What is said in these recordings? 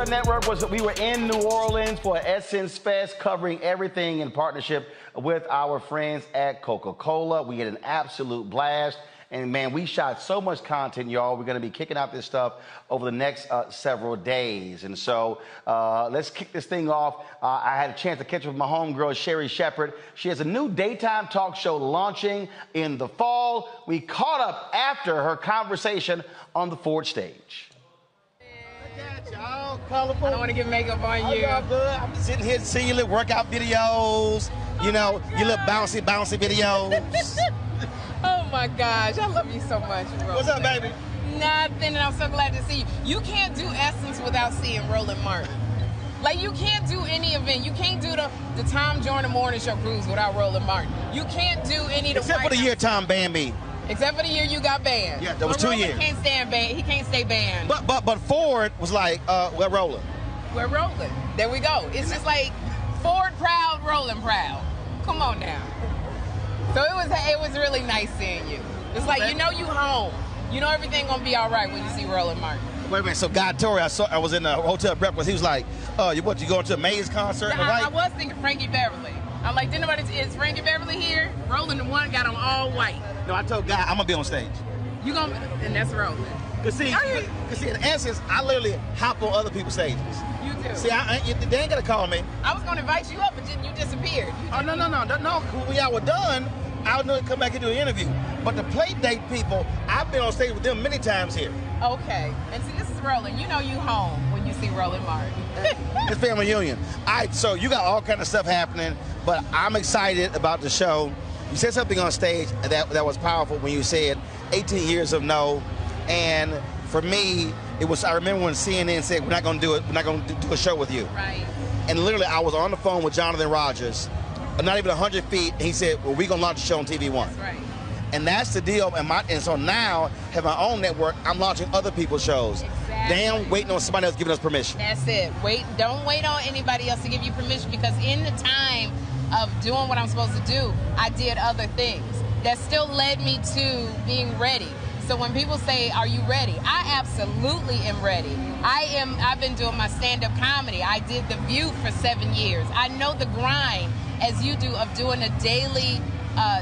Network we were in New Orleans for Essence Fest, covering everything in partnership with our friends at Coca-Cola. We had an absolute blast. And man, we shot so much content, y'all. We're going to be kicking out this stuff over the next several days. And so let's kick this thing off. I had a chance to catch up with my homegirl, Sherry Shepherd. She has a new daytime talk show launching in the fall. We caught up after her conversation on the Ford stage. All colorful. I don't want to get makeup on you. All good. I'm just sitting here seeing your little workout videos, you know, your little bouncy videos. Oh my gosh, I love you so much, Roland. What's up, baby? Nothing, and I'm so glad to see you. You can't do Essence without seeing Roland Martin. Like, you can't do any event. You can't do the Tom Joyner Morning Show cruise without Roland Martin. You can't do any of the Except for the year Tom banned me. Except for the year you got banned. Yeah, that was 2 years. He can't stand banned. He can't stay banned. But Ford was like, we're rolling. We're rolling. There we go. It's just like Ford proud, Roland proud. Come on now. So it was really nice seeing you. It's like, you know you home. You know everything gonna be all right when you see Roland Martin. Wait a minute. So Guy Torrey, I was in a hotel breakfast. He was like, you going to a Maze concert? I was thinking Frankie Beverly. I'm like, didn't nobody, is Frankie Beverly here? Roland the one got on all white. No, I told Guy I'm gonna be on stage. You gonna, and that's Roland. Cause see, in essence, I literally hop on other people's stages. You do. See, they ain't gonna call me. I was gonna invite you up, but then you disappeared. No. When y'all were done, I was gonna come back and do an interview. But the play date people, I've been on stage with them many times here. Okay, and see, this is Roland. You know you home when you see Roland Martin. It's family union. All right, so you got all kind of stuff happening, but I'm excited about the show. You said something on stage that was powerful when you said 18 years of no, and for me, it was, I remember when CNN said, we're not gonna do a show with you. Right. And literally, I was on the phone with Jonathan Rogers, not even 100 feet, and he said, well, we're gonna launch a show on TV One. That's right. And that's the deal, and so now, have my own network, I'm launching other people's shows. Exactly. Damn, waiting on somebody else giving us permission. That's it. Don't wait on anybody else to give you permission, because in the time of doing what I'm supposed to do, I did other things that still led me to being ready. So when people say, are you ready? I absolutely am ready. I've been doing my stand-up comedy. I did The View for 7 years. I know the grind, as you do, of doing a daily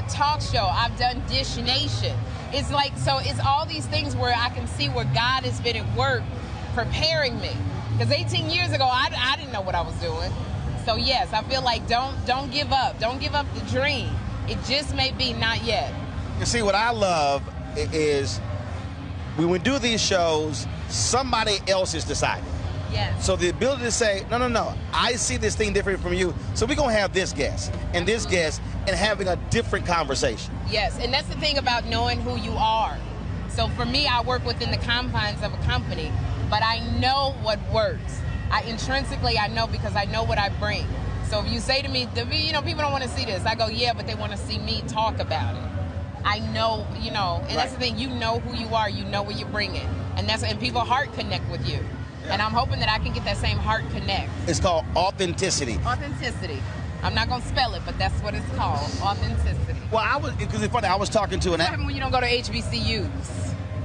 talk show. I've done Dish Nation. It's like, so it's all these things where I can see where God has been at work preparing me. Because 18 years ago, I didn't know what I was doing. So yes, I feel like don't give up. Don't give up the dream. It just may be not yet. You see, what I love is when we do these shows, somebody else is deciding. Yes. So the ability to say, no, I see this thing different from you, so we're going to have this guest and this guest and having a different conversation. Yes, and that's the thing about knowing who you are. So for me, I work within the confines of a company, but I know what works. Intrinsically, I know because I know what I bring. So if you say to me, people don't want to see this, I go, yeah, but they want to see me talk about it. I know, and that's the thing, you know who you are, you know what you're bringing. And people heart connect with you. Yeah. And I'm hoping that I can get that same heart connect. It's called authenticity. Authenticity. I'm not going to spell it, but that's what it's called, authenticity. Well, because it's funny, I was talking to What happened when you don't go to HBCUs?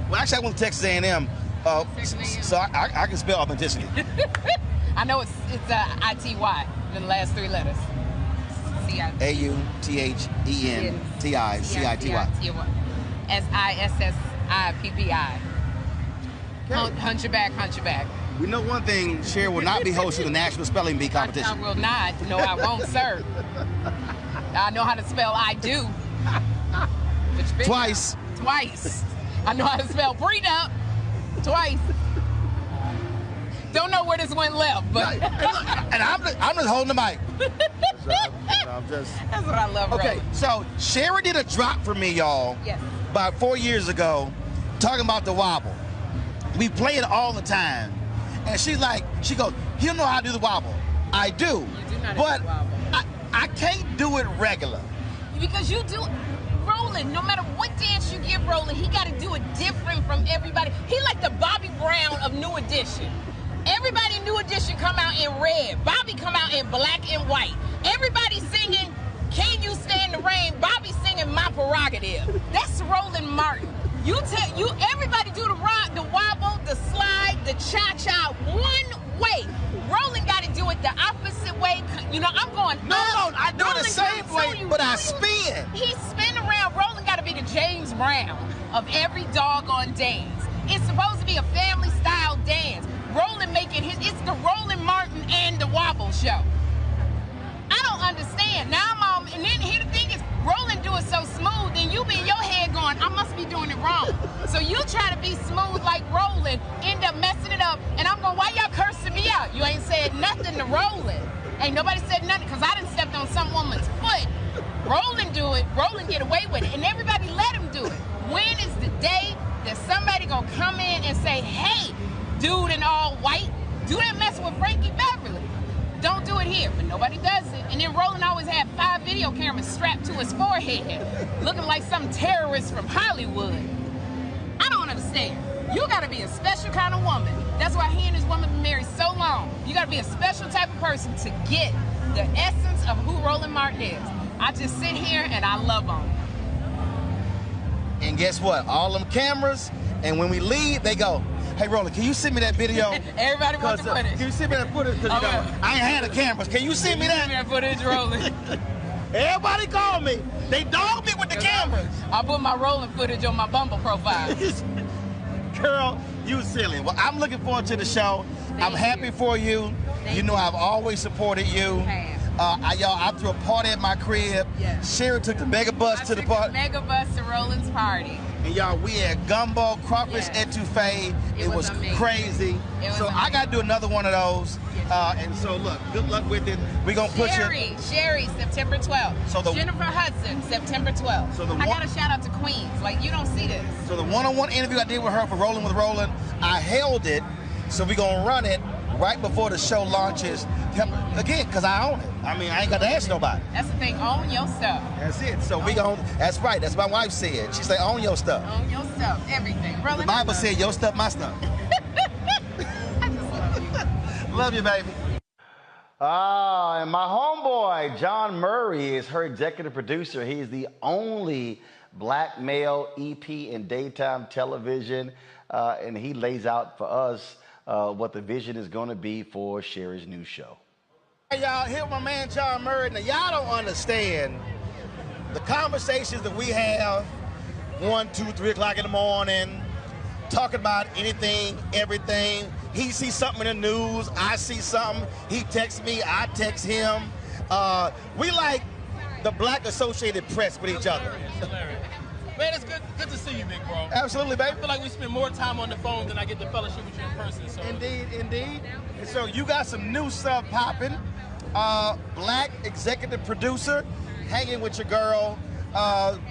Well, actually, I went to Texas A&M, so I can spell authenticity. I know it's I-T-Y, the last three letters. AUTHENTICITY. SISSIPPI. Hunch your back. We know one thing, Cher will not be hosting the National Spelling Bee competition. I will not. No, I won't, sir. I know how to spell I do. Twice. I know how to spell prenup. Twice. Don't know where this went left, but and I'm just holding the mic. That's what I love. Okay, Rose. so Sherry did a drop for me, y'all. Yes. About 4 years ago, talking about the wobble. We play it all the time, and she goes, "You know how to do the wobble." I do. You do not but do the wobble. I can't do it regular. Because you do. Roland, no matter what dance you give Roland, he got to do it different from everybody. He like the Bobby Brown of New Edition. Everybody in New Edition come out in red. Bobby come out in black and white. Everybody singing, "Can You Stand the Rain?" Bobby singing "My Prerogative." That's Roland Martin. Everybody do the rock, the wobble, the slide, the cha-cha one way. Roland got to do it the opposite way. I'm going. No, I do it the same way, but I spin. He spin around. Roland got to be the James Brown of every doggone dance. It's supposed to be a family style dance. Roland making it's the Roland Martin and the Wobble show. I don't understand. Now and then here the thing is, Roland do it so smooth, then you be in your head going, I must be doing it wrong. So you try to be smooth like Roland, end up messing it up, and I'm going, why y'all cursing me out? You ain't said nothing to Roland. Ain't nobody said nothing, because I done stepped on some woman's foot. Roland do it, Roland get away with it, and everybody let him do it. When is the day that somebody gonna come in and say, hey, dude in all white, do that mess with Frankie Beverly? Don't do it here, but nobody does it. And then Roland always had 5 video cameras strapped to his forehead, looking like some terrorist from Hollywood. I don't understand. You gotta be a special kind of woman. That's why he and his woman been married so long. You gotta be a special type of person to get the essence of who Roland Martin is. I just sit here and I love him. And guess what? All them cameras, and when we leave, they go, hey, Roland, can you send me that video? Everybody wants the footage. Can you send me that footage? Because I ain't had the cameras. Can you send me that? Send me that footage, Roland. Everybody call me. They dog me with the cameras. I put my Roland footage on my Bumble profile. Girl, you silly. Well, I'm looking forward to the show. I'm happy for you. You know I've always supported you. I threw a party at my crib. Yes. Sherry took the mega bus to the party. Mega bus to Roland's party. And y'all, we had gumbo, crawfish etouffee. It was crazy. So I got to do another one of those. And so look, good luck with it. We're going to put you. Sherry, September 12th. So Jennifer Hudson, September 12th. So I got to shout out to Queens. Like, you don't see this. So the one-on-one interview I did with her for Rolling with Roland, I held it. So we're going to run it right before the show launches. Again, because I own it. I mean, I ain't got to ask nobody. That's the thing. Own your stuff. That's it. So we going. That's right. That's what my wife said. She said, own your stuff. Own your stuff. Everything. Roland, the Bible said, your stuff, my stuff. I just love you. Love you, baby. And my homeboy, John Murray, is her executive producer. He's the only black male EP in daytime television. And he lays out for us what the vision is going to be for Sherry's new show. Hey, y'all, here with my man John Murray. Now, y'all don't understand the conversations that we have 1, 2, 3 o'clock in the morning, talking about anything, everything. He sees something in the news, I see something, he texts me, I text him. We like the Black Associated Press with each other. Hilarious. Man, it's good to see you, big bro. Absolutely, baby. I feel like we spend more time on the phone than I get to fellowship with you in person. So. Indeed. And so you got some new stuff popping. Black executive producer, hanging with your girl.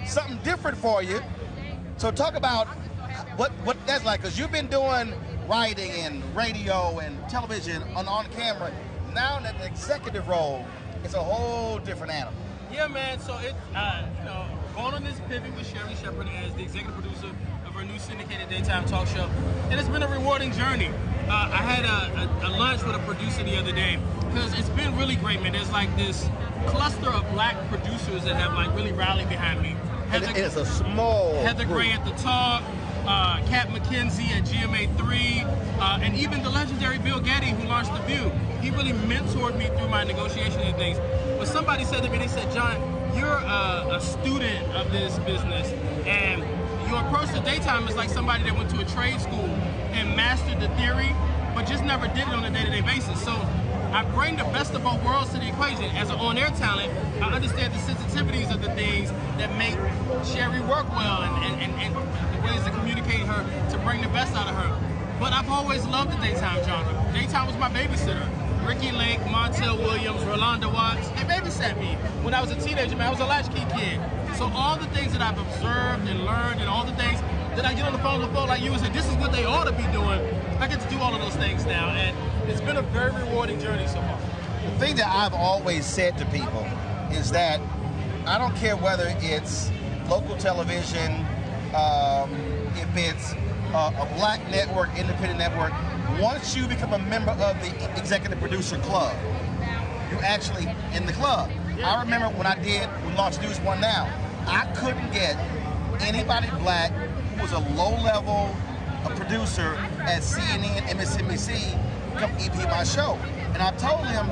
Something different for you. So talk about what that's like, because you've been doing writing and radio and television on camera. Now that the executive role is a whole different animal. Yeah, man. So going on this pivot with Sherri Shepherd as the executive producer of her new syndicated daytime talk show, and it's been a rewarding journey. I had a lunch with a producer the other day because it's been really great, man. There's like this cluster of Black producers that have like really rallied behind me. It's a small Heather group. Gray at the Talk, Kat McKenzie at GMA3, and even the legendary Bill Getty, who launched The View. He really mentored me through my negotiation and things. But somebody said to me, they said, John, you're a student of this business, and your approach to daytime is like somebody that went to a trade school and mastered the theory, but just never did it on a day-to-day basis. So I bring the best of both worlds to the equation. As an on-air talent, I understand the sensitivities of the things that make Sherri work well and the ways to communicate her to bring the best out of her. But I've always loved the daytime genre. Daytime was my babysitter. Ricky Lake, Montel Williams, Rolanda Watts, they babysat me. When I was a teenager, man, I was a latchkey kid. So all the things that I've observed and learned and all the things that I get on the phone like you and say, this is what they ought to be doing, I get to do all of those things now. And it's been a very rewarding journey so far. The thing that I've always said to people is that I don't care whether it's local television, if it's a Black network, independent network, once you become a member of the executive producer club, you're actually in the club. I remember when we launched News One Now, I couldn't get anybody Black who was a low-level producer at CNN, MSNBC, come EP my show. And I told him,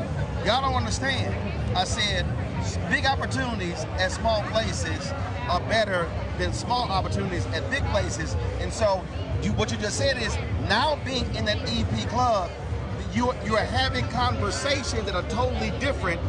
y'all don't understand. I said, big opportunities at small places are better than small opportunities at big places. And so what you just said is, now being in that EP club, you are having conversations that are totally different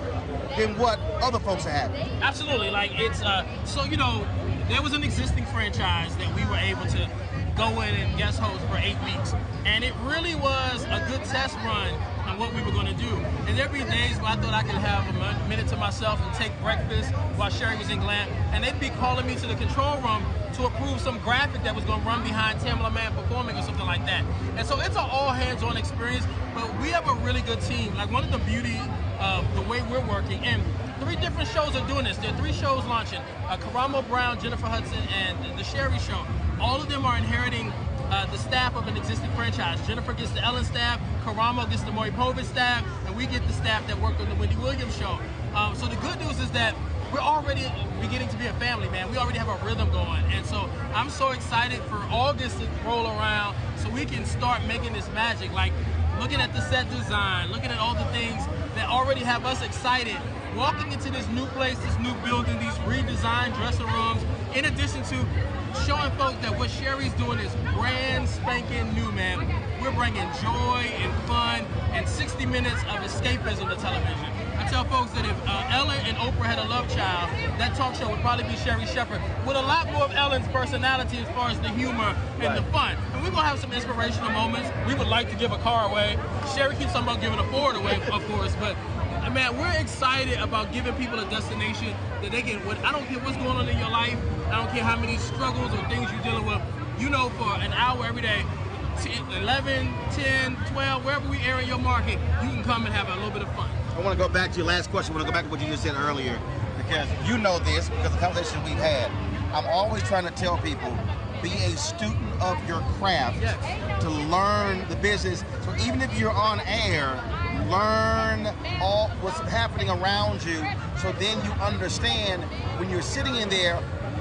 than what other folks are having. Absolutely. Like it's there was an existing franchise that we were able to go in and guest host for 8 weeks, and it really was a good test run on what we were going to do. And there'd be days where I thought I could have a minute to myself and take breakfast while Sherri was in glam, and they'd be calling me to the control room to approve some graphic that was going to run behind Tamela Mann performing or something like that. And so it's an all hands-on experience, but we have a really good team. Like, one of the beauty of the way we're working, and 3 different shows are doing this. There are 3 shows launching: Karamo Brown, Jennifer Hudson, and the Sherri Show. All of them are inheriting the staff of an existing franchise. Jennifer gets the Ellen staff, Karamo gets the Maury Povich staff, and we get the staff that worked on the Wendy Williams show. So the good news is that we're already beginning to be a family, man. We already have a rhythm going. And so I'm so excited for August to roll around so we can start making this magic. Like, looking at the set design, looking at all the things that already have us excited, walking into this new place, this new building, these redesigned dressing rooms, in addition to showing folks that what Sherri's doing is brand spanking new, man. We're bringing joy and fun and 60 minutes of escapism to television. I tell folks that if Ellen and Oprah had a love child, that talk show would probably be Sherri Shepherd, with a lot more of Ellen's personality as far as the humor and the fun. And we're going to have some inspirational moments. We would like to give a car away. Sherri keeps talking about giving a Ford away, of course, but man, we're excited about giving people a destination that they can, I don't care what's going on in your life, I don't care how many struggles or things you're dealing with, for an hour every day, 11, 10, 12, wherever we air in your market, you can come and have a little bit of fun. I want to go back to your last question. I want to go back to what you just said earlier, because you know this, because of the conversation we've had. I'm always trying to tell people, be a student of your craft, to learn the business. So even if you're on air, learn all what's happening around you, so then you understand when you're sitting in there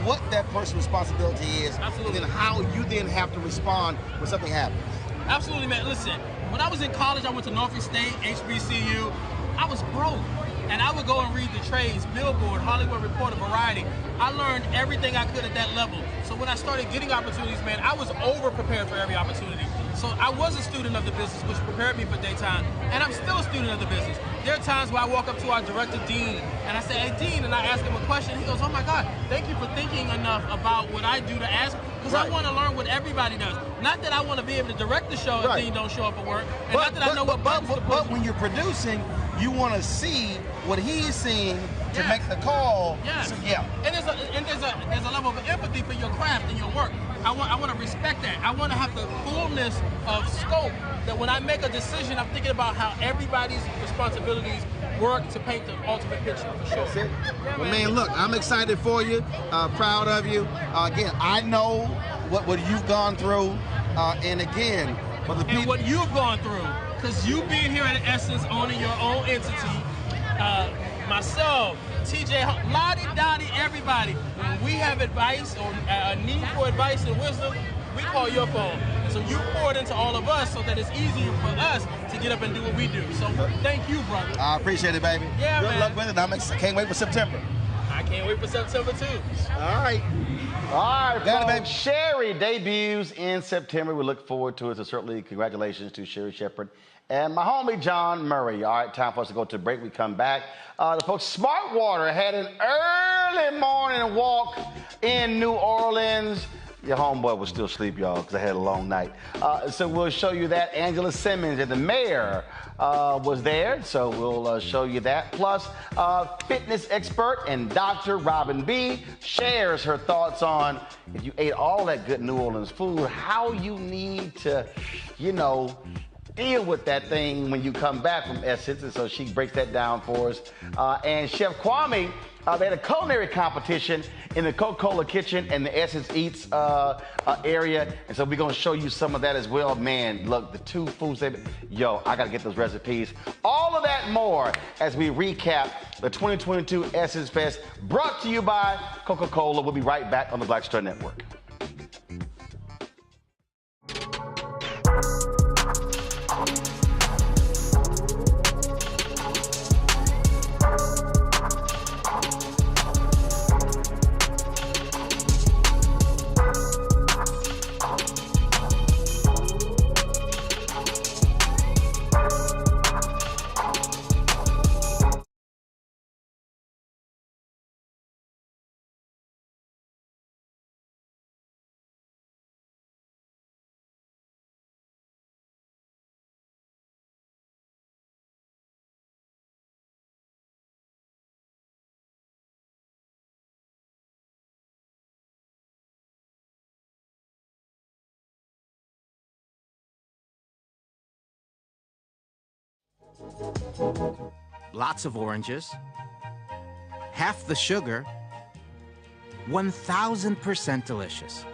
what that person's responsibility is. Absolutely. And then how you then have to respond when something happens. Absolutely, man. Listen, when I was in college, I went to Norfolk State, HBCU. I was broke, and I would go and read the trades, Billboard, Hollywood Reporter, Variety. I learned everything I could at that level. So when I started getting opportunities, man, I was over-prepared for every opportunity. So I was a student of the business, which prepared me for daytime, and I'm still a student of the business. There are times where I walk up to our director, Dean, and I say, hey, Dean, and I ask him a question. He goes, oh, my God, thank you for thinking enough about what I do to ask, because I want to learn what everybody does. Not that I want to be able to direct the show if Dean don't show up at work, and not that I know what buttons to push. But when you're producing, you want to see what he's seeing to make the call. Yes. So, And there's a level of empathy for your craft and your work. I want to respect that. I want to have the fullness of scope that when I make a decision, I'm thinking about how everybody's responsibilities work to paint the ultimate picture, for sure. That's it. Well, man, look, I'm excited for you, proud of you. Again, I know what you've gone through, and again, for the people. And what you've gone through, because you being here at Essence, owning your own entity, myself, TJ, Lottie, Dottie, everybody, when we have advice or a need for advice and wisdom, we call your phone. So you pour it into all of us so that it's easier for us to get up and do what we do. So thank you, brother. I appreciate it, baby. Yeah, Good man. luck with it. I can't wait for September. I can't wait for September, too. All right. All right, Got it, folks. baby. Sherry debuts in September. We look forward to it. So certainly congratulations to Sherry Shepherd and my homie John Murray. All right, time for us to go to break. We come back. The folks, Smart Water had an early morning walk in New Orleans. Your homeboy was still asleep, y'all, because I had a long night. So we'll show you that. Angela Simmons and the mayor was there, so we'll show you that. Plus, fitness expert and Dr. Robin B. shares her thoughts on if you ate all that good New Orleans food, how you need to, deal with that thing when you come back from Essence, and so she breaks that down for us. And Chef Kwame, they had a culinary competition in the Coca-Cola kitchen and the Essence Eats area, and so we're gonna show you some of that as well. Man, look, the two foods, I gotta get those recipes. All of that and more as we recap the 2022 Essence Fest, brought to you by Coca-Cola. We'll be right back on the Black Star Network. Lots of oranges, half the sugar, 1000% delicious.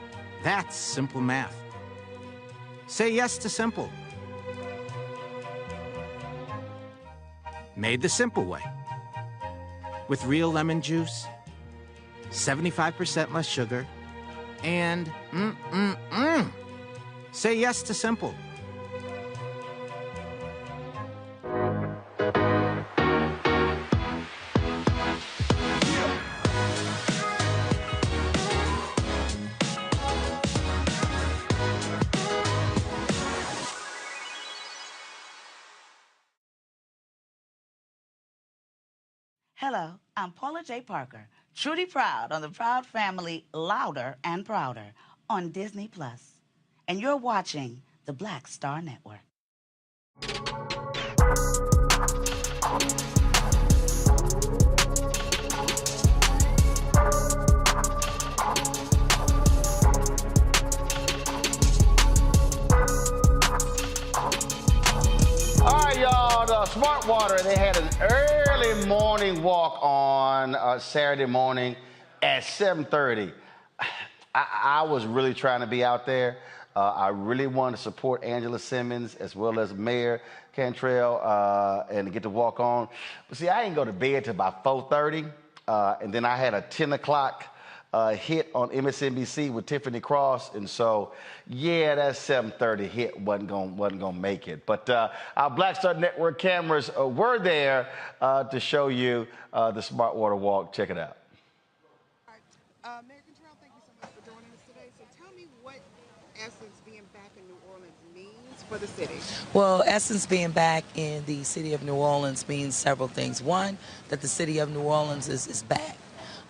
That's simple math. Say yes to simple. Made the simple way. With real lemon juice, 75% less sugar, and Say yes to simple. Hello, I'm Paula J. Parker, truly proud on the Proud Family Louder and Prouder on Disney+. And you're watching the Black Star Network. All right, y'all, the Smart Water, they had an early morning walk on Saturday morning at 7:30. I was really trying to be out there. I really wanted to support Angela Simmons as well as Mayor Cantrell and to get to walk on. But see, I didn't go to bed till about 4:30, and then I had a 10 o'clock hit on MSNBC with Tiffany Cross, and so yeah, that 7:30 hit wasn't gonna make it. But our Black Star Network cameras were there to show you the Smart Water Walk. Check it out. Mayor Contrell, thank you so much for joining us today. So tell me what Essence being back in New Orleans means for the city? Well, Essence being back in the city of New Orleans means several things. One, that the city of New Orleans is back,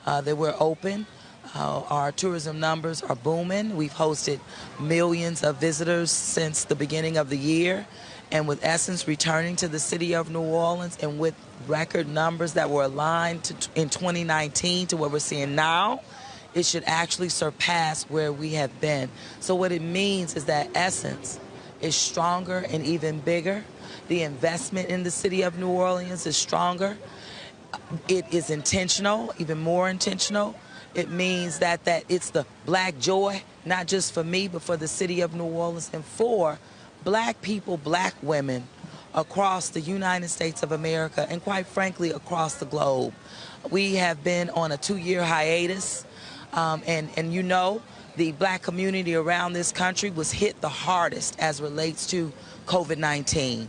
that we're open. Our tourism numbers are booming. We've hosted millions of visitors since the beginning of the year. And with Essence returning to the city of New Orleans and with record numbers that were aligned in 2019 to what we're seeing now, it should actually surpass where we have been. So what it means is that Essence is stronger and even bigger. The investment in the city of New Orleans is stronger. It is intentional, even more intentional. It means that it's the black joy, not just for me, but for the city of New Orleans and for black people, black women across the United States of America and quite frankly across the globe. We have been on a 2-year hiatus and you know the black community around this country was hit the hardest as relates to COVID-19.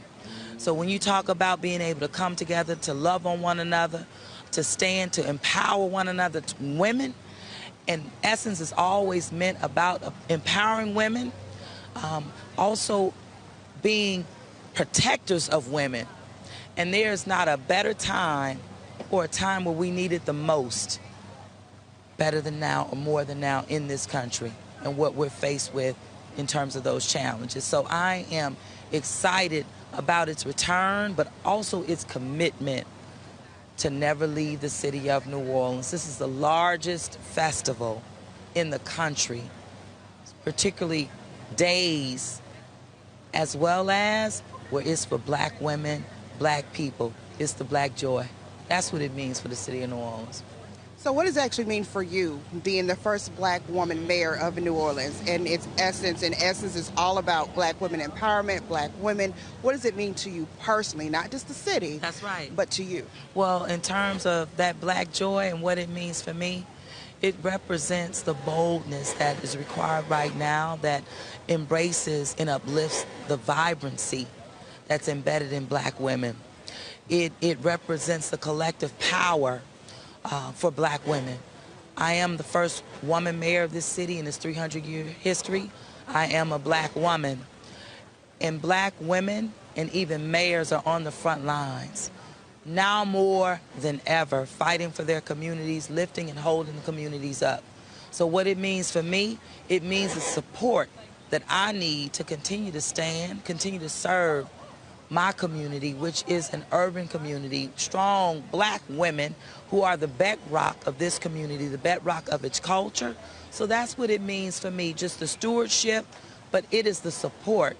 So when you talk about being able to come together to love on one another, to stand, to empower one another, women, and Essence is always meant about empowering women, also being protectors of women. And there's not a better time or a time where we need it the most, better than now or more than now in this country and what we're faced with in terms of those challenges. So I am excited about its return, but also its commitment to never leave the city of New Orleans. This is the largest festival in the country, particularly days, as well as where it's for black women, black people. It's the black joy. That's what it means for the city of New Orleans. So what does it actually mean for you, being the first black woman mayor of New Orleans, and its Essence, and Essence is all about black women empowerment, black women. What does it mean to you personally, not just the city? That's right. But to you? Well, in terms of that black joy and what it means for me, it represents the boldness that is required right now that embraces and uplifts the vibrancy that's embedded in black women. It represents the collective power for black women. I am the first woman mayor of this city in its 300-year history. I am a black woman. And black women and even mayors are on the front lines, now more than ever, fighting for their communities, lifting and holding the communities up. So what it means for me, it means the support that I need to continue to stand, continue to serve my community, which is an urban community, strong black women who are the bedrock of this community, the bedrock of its culture. So that's what it means for me, just the stewardship, but it is the support.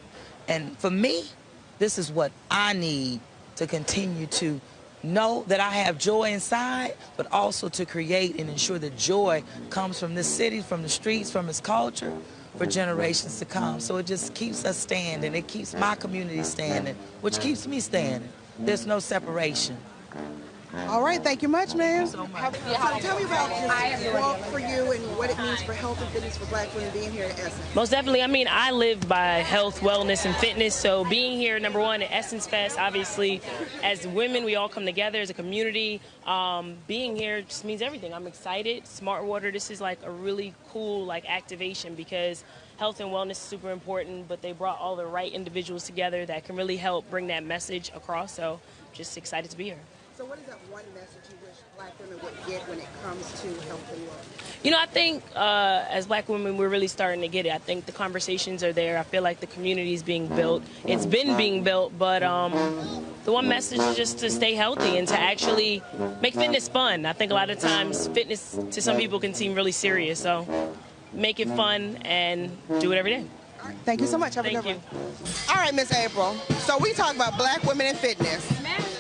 And for me, this is what I need to continue to know that I have joy inside, but also to create and ensure that joy comes from this city, from the streets, from its culture, for generations to come. So it just keeps us standing. It keeps my community standing, which keeps me standing. There's no separation. All right, thank you much, ma'am. Thank you so much. So tell me about this walk for you and what it means for health and fitness for black women being here at Essence. Most definitely. I mean, I live by health, wellness, and fitness. So being here, number one, at Essence Fest, obviously, as women, we all come together as a community. Being here just means everything. I'm excited. Smart Water, this is like a really cool activation because health and wellness is super important, but they brought all the right individuals together that can really help bring that message across. So just excited to be here. So what is that one message you wish black women would get when it comes to health and wellness? You know, I think as black women, we're really starting to get it. I think the conversations are there. I feel like the community is being built. It's been being built, but the one message is just to stay healthy and to actually make fitness fun. I think a lot of times fitness to some people can seem really serious. So make it fun and do it every day. All right, thank you so much. Have a good one. All right, Miss April. So we talk about black women in fitness.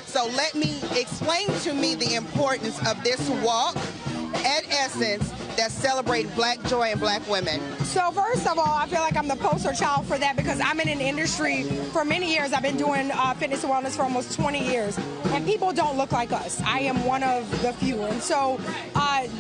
So let me explain to me the importance of this walk at Essence that celebrates black joy and black women. So first of all, I feel like I'm the poster child for that because I'm in an industry for many years. I've been doing fitness and wellness for almost 20 years, and people don't look like us. I am one of the few, and so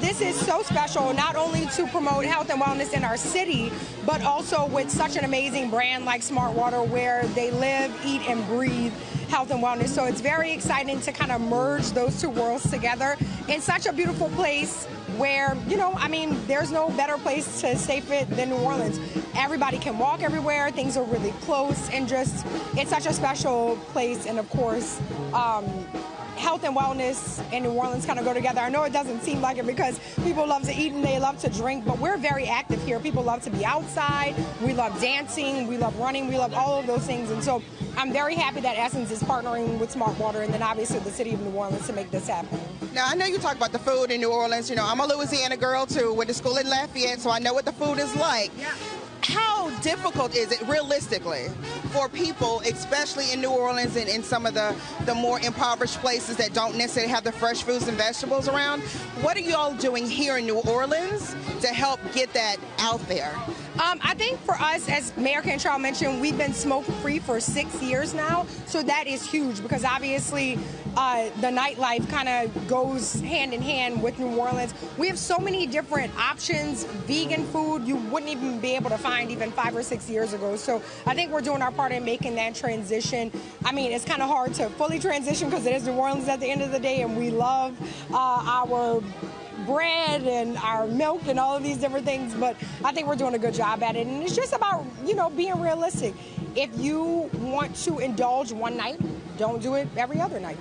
this is so special, not only to promote health and wellness in our city, but also with such an amazing brand like Smart Water, where they live, eat, and breathe health and wellness. So it's very exciting to kind of merge those two worlds together in such a beautiful place where, I mean, there's no better place to stay fit than New Orleans. Everybody can walk everywhere. Things are really close, and just, it's such a special place. And of course, health and wellness in New Orleans kind of go together. I know it doesn't seem like it because people love to eat and they love to drink, but we're very active here. People love to be outside. We love dancing. We love running. We love all of those things. And so I'm very happy that Essence is partnering with Smart Water and then obviously the city of New Orleans to make this happen. Now, I know you talk about the food in New Orleans. I'm a Louisiana girl, too, went to school in Lafayette, so I know what the food is like. Yeah. How difficult is it, realistically, for people, especially in New Orleans and in some of the more impoverished places that don't necessarily have the fresh fruits and vegetables around? What are you all doing here in New Orleans to help get that out there? I think for us, as Mayor Cantrell mentioned, we've been smoke-free for 6 years now, so that is huge because obviously the nightlife kind of goes hand in hand with New Orleans. We have so many different options, vegan food you wouldn't even be able to find even 5 or 6 years ago. So I think we're doing our part in making that transition. I mean, it's kind of hard to fully transition because it is New Orleans at the end of the day, and we love our bread and our milk and all of these different things, but I think we're doing a good job at it. And it's just about, being realistic. If you want to indulge one night, don't do it every other night,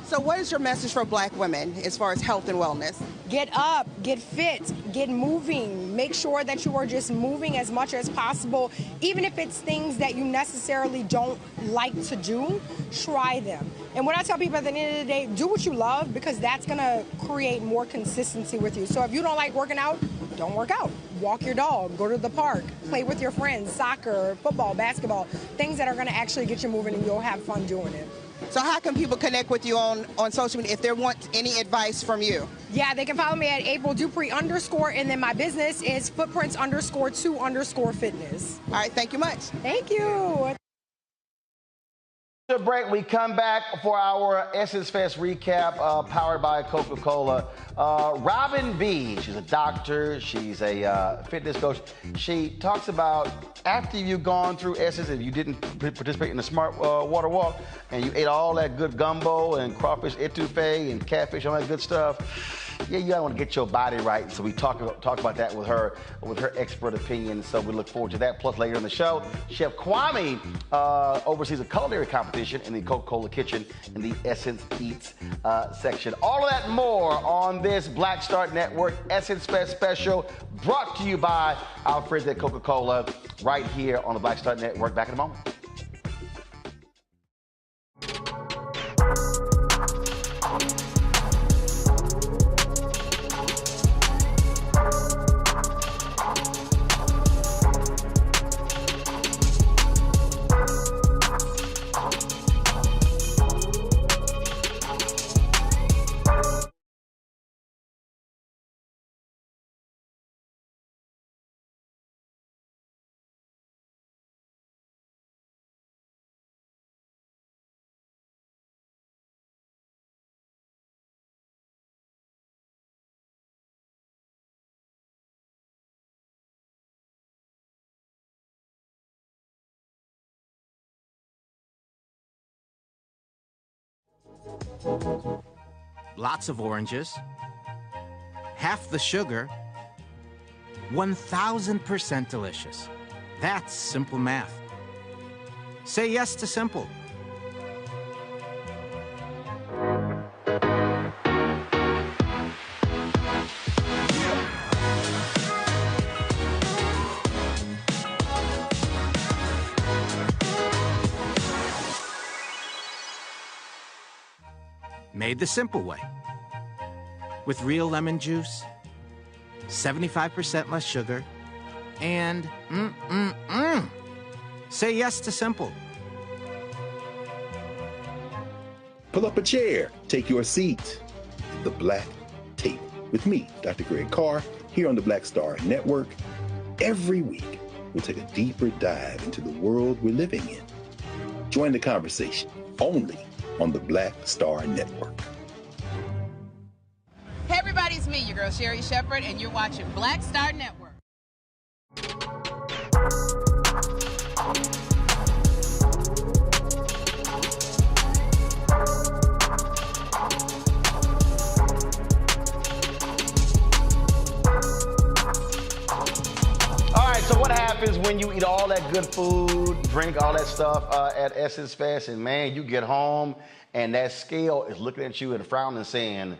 So what is your message for Black women as far as health and wellness? Get up, get fit, get moving. Make sure that you are just moving as much as possible. Even if it's things that you necessarily don't like to do, try them. And what I tell people at the end of the day, do what you love because that's going to create more consistency with you. So if you don't like working out, don't work out. Walk your dog, go to the park, play with your friends, soccer, football, basketball, things that are going to actually get you moving and you'll have fun doing it. So how can people connect with you on social media if they want any advice from you? Yeah, they can follow me at April Dupree _ and then my business is Footprints _2 fitness. All right, thank you much. Thank you. After break, we come back for our Essence Fest recap powered by Coca-Cola. Robin B, she's a doctor, she's a fitness coach. She talks about after you've gone through Essence and you didn't participate in the Smart Water Walk and you ate all that good gumbo and crawfish etouffee and catfish, all that good stuff, yeah, you gotta want to get your body right. So we talk about that with her expert opinion. So we look forward to that. Plus later in the show, Chef Kwame oversees a culinary competition in the Coca-Cola kitchen in the Essence Eats section. All of that and more on this Black Star Network Essence Fest special, brought to you by our friends at Coca-Cola, right here on the Black Star Network. Back in a moment. Lots of oranges, half the sugar, 1000% delicious. That's simple math. Say yes to simple. Made the simple way. With real lemon juice, 75% less sugar, and say yes to simple. Pull up a chair, take your seat. The Black Tape with me, Dr. Greg Carr, here on the Black Star Network. Every week, we'll take a deeper dive into the world we're living in. Join the conversation only on the Black Star Network. Hey everybody, it's me, your girl Sherry Shepherd, and you're watching Black Star Network. when you eat all that good food, drink all that stuff at Essence Fest, and man, you get home and that scale is looking at you and frowning and saying,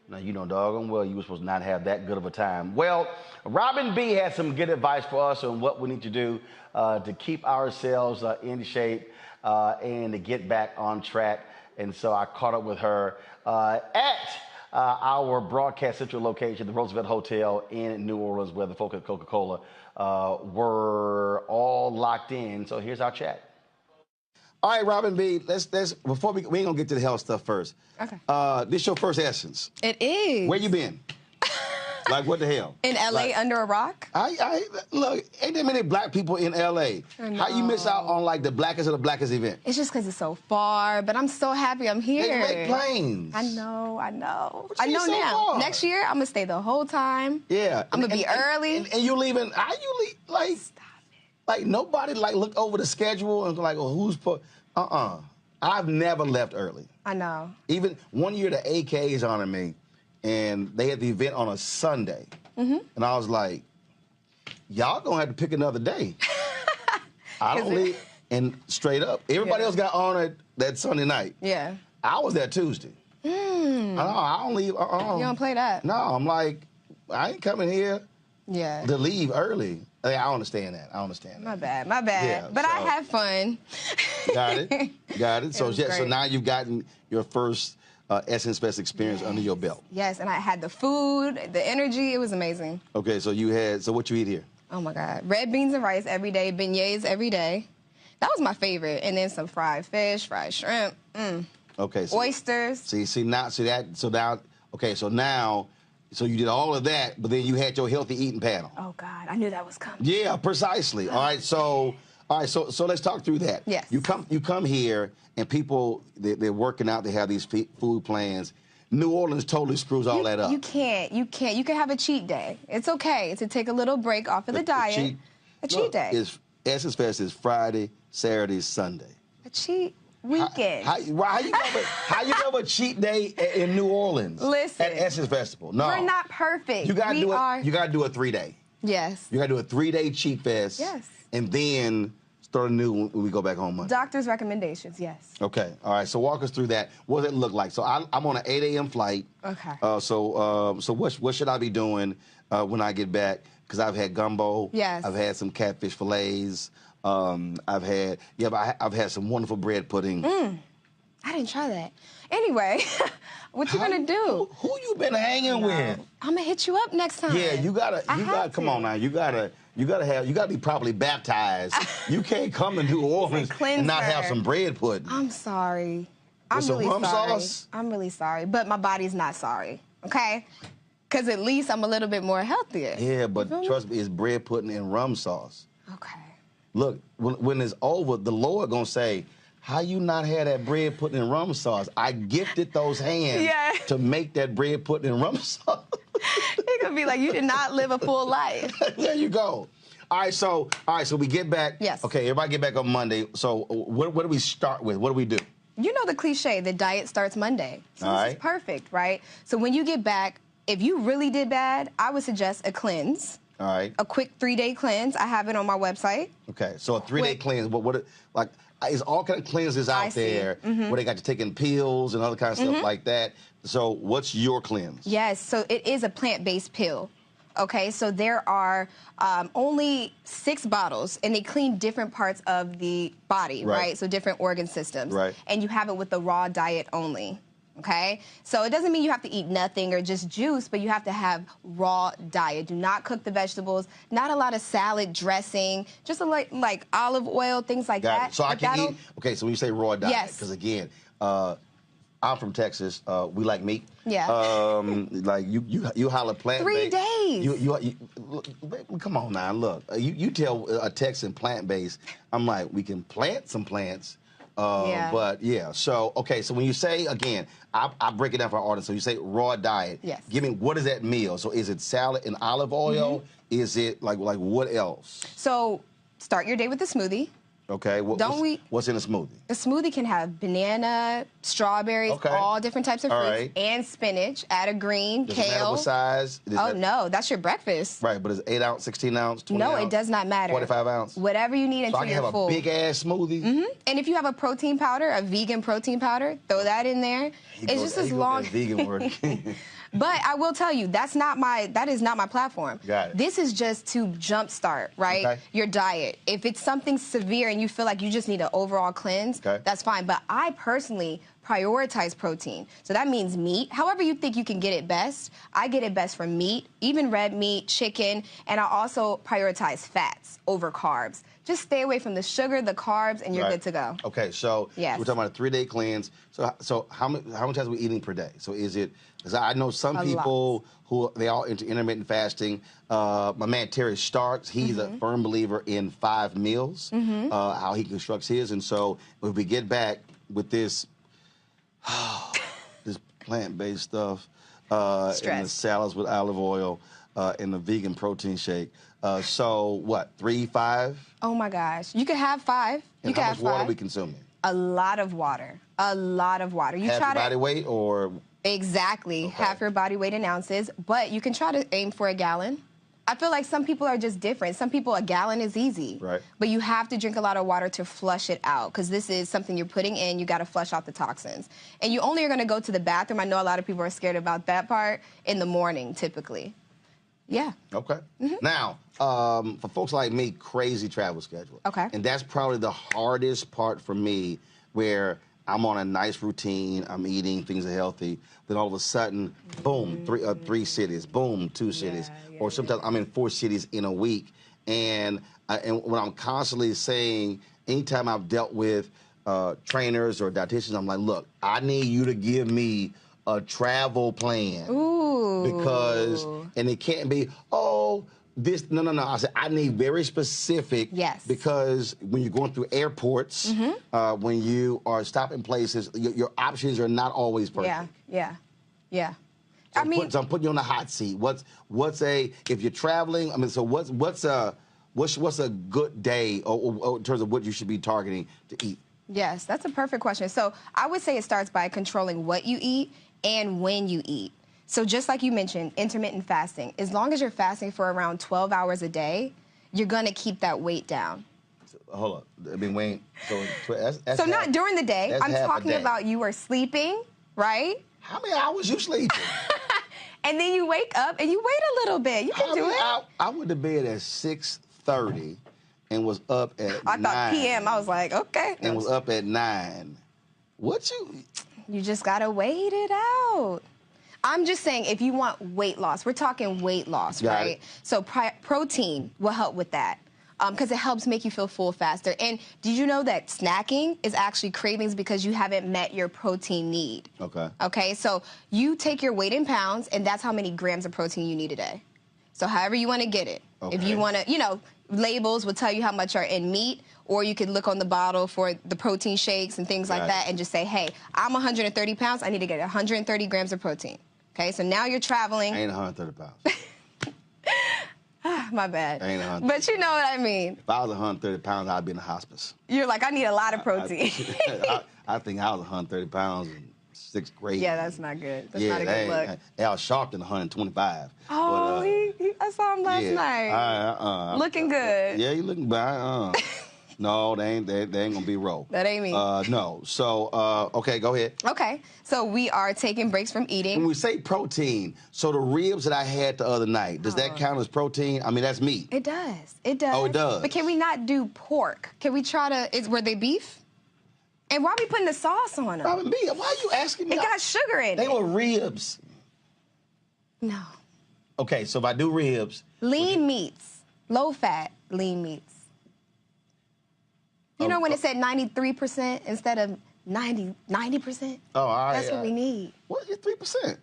now, you know doggone well you were supposed to not have that good of a time. Well, Robin B had some good advice for us on what we need to do to keep ourselves in shape and to get back on track. And so I caught up with her at our Broadcast Central location, the Roosevelt Hotel in New Orleans, where the folks at Coca-Cola were all locked in. So here's our chat. All right, Robin B, let's before we ain't gonna get to the health stuff first. Okay. This your first Essence. It is. Where you been? Like, what the hell? In LA, like, under a rock? Look, ain't there many black people in LA? How you miss out on like the blackest of the blackest event? It's just because it's so far, but I'm so happy I'm here. They make planes. I know. I know so now. far? Next year, I'm going to stay the whole time. Yeah. I'm going to be early. And you leaving, how you leave, like, Stop it. Like nobody like looked over the schedule and like, well, who's put, I've never left early. I know. Even one year the AKs honored me, and they had the event on a Sunday. And I was like, y'all gonna have to pick another day. I don't leave. And straight up, everybody else got honored that Sunday night. Yeah. I was there Tuesday. I don't leave. You don't play that? No, I'm like, I ain't coming here Yeah. to leave early. I understand that. My bad. My bad. Yeah, but so- I had fun. Got it. Got it. So was so great. now you've gotten your first Essence Fest experience under your belt. Yes, and I had the food, the energy. It was amazing. Okay, so what you eat here? Oh, my God. Red beans and rice every day, beignets every day. That was my favorite. And then some fried fish, fried shrimp, Okay. So, oysters. So you did all of that, but then you had your healthy eating panel. Oh, God. I knew that was coming. Yeah, precisely. All right, so let's talk through that. Yes. You come here, and people they're working out. They have these food plans. New Orleans totally screws all that up. You can't. You can have a cheat day. It's okay to take a little break off of the diet. A cheat day. Essence Fest is Friday, Saturday, Sunday. A cheat weekend. How you have a cheat day in New Orleans? Listen. At Essence Festival. No. We're not perfect. You gotta do it. are. You gotta do a 3-day. Yes. You gotta do a 3-day cheat fest. Yes. And then start anew when we go back home Monday. Doctor's recommendations, yes. Okay. All right. So walk us through that. What does it look like? So I'm on an 8 a.m. flight. Okay. So what should I be doing when I get back? Because I've had gumbo. Yes. I've had some catfish fillets. I've had some wonderful bread pudding. I didn't try that. Anyway, what you gonna do? Who you been hanging with? I'm gonna hit you up next time. Yeah, you gotta come on now. You gotta be properly baptized. You can't come to New Orleans and not have some bread pudding. I'm sorry. I'm With some really rum sorry. sauce? I'm really sorry, but my body's not sorry. Okay? Because at least I'm a little bit more healthier. Yeah, but trust me, it's bread pudding and rum sauce. Okay. Look, when it's over, the Lord gonna say, how you not had that bread pudding and rum sauce? I gifted those hands to make that bread pudding and rum sauce. It's gonna be like, you did not live a full life. There you go. All right, so we get back. Yes. Okay, everybody get back on Monday. So what do we start with? What do we do? You know the cliche, the diet starts Monday. So All this right. is perfect, right? So when you get back, if you really did bad, I would suggest a cleanse. All right. A quick 3-day cleanse. I have it on my website. Okay, so a 3-day cleanse. But there's all kind of cleanses out there where they got you taking pills and other kind of stuff like that. So what's your cleanse? Yes, so it is a plant-based pill. Okay, so there are only 6 bottles, and they clean different parts of the body, right? So different organ systems. Right. And you have it with the raw diet only. Okay, so it doesn't mean you have to eat nothing or just juice, but you have to have raw diet. Do not cook the vegetables. Not a lot of salad dressing. Just like olive oil, things like Got that. it. So I can eat. Okay, so when you say raw diet, Yes. because again, I'm from Texas. We like meat. Yeah. Like you holler plant. 3 days. You come on now. Look, you tell a Texan plant based. I'm like, we can plant some plants. But yeah. So okay. So when you say again, I break it down for our audience. So you say raw diet. Yes. Give me what is that meal? So is it salad and olive oil? Is it like what else? So start your day with a smoothie. Okay. What's in a smoothie? A smoothie can have banana, strawberries, Okay. all different types of All fruits, right. and spinach. Add a green, Does it matter kale. what size? No, that's your breakfast. Right, but it's 8 ounce, 16 ounce, 20 No, ounce? it does not matter. 45 ounce? Whatever you need So until I can you're have full. a big-ass smoothie? And if you have a protein powder, a vegan protein powder, throw that in there. It's just as long. That vegan word. But I will tell you, that is not my platform. Got it. This is just to jumpstart, right? Okay. Your diet. If it's something severe and you feel like you just need an overall cleanse, Okay. that's fine. But I personally prioritize protein. So that means meat. However you think you can get it best, I get it best from meat, even red meat, chicken, and I also prioritize fats over carbs. Just stay away from the sugar, the carbs, and you're Right. good to go. Okay, so Yes. we're talking about a 3-day cleanse. So how many times are we eating per day? So is it? Because I know some A people who they all into intermittent fasting. My man Terry Starks, he's a firm believer in 5 meals. How he constructs his, and so if we get back with this this plant-based stuff and the Stress. salads with olive oil and the vegan protein shake. So what? 3, 5? Oh my gosh. You could have 5. You And could how have much water 5. are we consuming? A lot of water. A lot of water. You Half try your to body weight or? Exactly. Half your body weight in ounces, but you can try to aim for a gallon. I feel like some people are just different. Some people, a gallon is easy. Right. But you have to drink a lot of water to flush it out, because this is something you're putting in. You got to flush out the toxins. And you only are going to go to the bathroom. I know a lot of people are scared about that part in the morning, typically. Yeah. Okay. Now, for folks like me, crazy travel schedule. Okay. And that's probably the hardest part for me, where I'm on a nice routine, I'm eating, things are healthy, then all of a sudden, boom, 3 cities, boom, 2 cities, or sometimes I'm in 4 cities in a week. And when I'm constantly saying, anytime I've dealt with trainers or dietitians, I'm like, look, I need you to give me a travel plan. Ooh. Because, and it can't be, this, no. I said, I need very specific. Yes. Because when you're going through airports, when you are stopping places, your options are not always perfect. Yeah. So I'm putting you on the hot seat. If you're traveling, so what's a good day or in terms of what you should be targeting to eat? Yes, that's a perfect question. So I would say it starts by controlling what you eat and when you eat. So just like you mentioned, intermittent fasting, as long as you're fasting for around 12 hours a day, you're going to keep that weight down. Hold up. I mean, Wayne, that's So half, not during the day. that's I'm half a talking day. about you are sleeping, right? How many hours you sleeping? And then you wake up and you wait a little bit. You can do it. I went to bed at 6:30 and was up at 9. I thought PM. I was like, okay. And was up at 9. What you? You just got to wait it out. I'm just saying, if you want weight loss, we're talking weight loss, Got right? it. So protein will help with that, because it helps make you feel full faster. And did you know that snacking is actually cravings because you haven't met your protein need? Okay. Okay, so you take your weight in pounds, and that's how many grams of protein you need a day. So however you want to get it. If you want to, labels will tell you how much are in meat, or you could look on the bottle for the protein shakes and things like Got that it. and just say, hey, I'm 130 pounds. I need to get 130 grams of protein. Okay, so now you're traveling. I ain't 130 pounds. My bad. I ain't 130. But you know what I mean. If I was 130 pounds, I'd be in the hospice. You're like, I need a lot of protein. I think I was 130 pounds in 6th grade. Yeah, that's not good. That's not a good look. I was sharp than 125. Oh, I saw him last night. Looking good. Yeah, he looking bad. No, they ain't gonna be roll. That ain't me. No. So, okay, go ahead. Okay, so we are taking breaks from eating. When we say protein, so the ribs that I had the other night, does that count as protein? I mean, that's meat. It does. It does. Oh, it does. But can we not do pork? Can we try to? Were they beef? And why are we putting the sauce on them? Why are you asking me? It got sugar in it. They were ribs. No. Okay, so if I do ribs. Lean meats, low fat lean meats. You know when it said 93% instead of 90%? Oh, all right. That's what we need. What is 3%?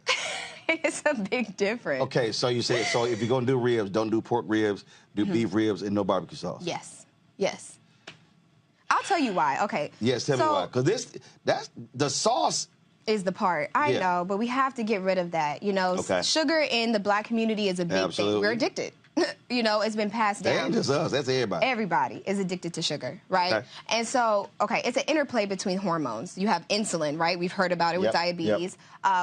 It's a big difference. Okay, so you say, so if you're gonna do ribs, don't do pork ribs, do beef ribs and no barbecue sauce. Yes. I'll tell you why. Okay. Yes, tell me why. Because that's the sauce is the part. I know, but we have to get rid of that. Okay. Sugar in the black community is a big thing. We're addicted. You know, it's been passed down. That ain't just us. That's everybody. Everybody is addicted to sugar, right? Okay. And so, it's an interplay between hormones. You have insulin, right? We've heard about it with diabetes.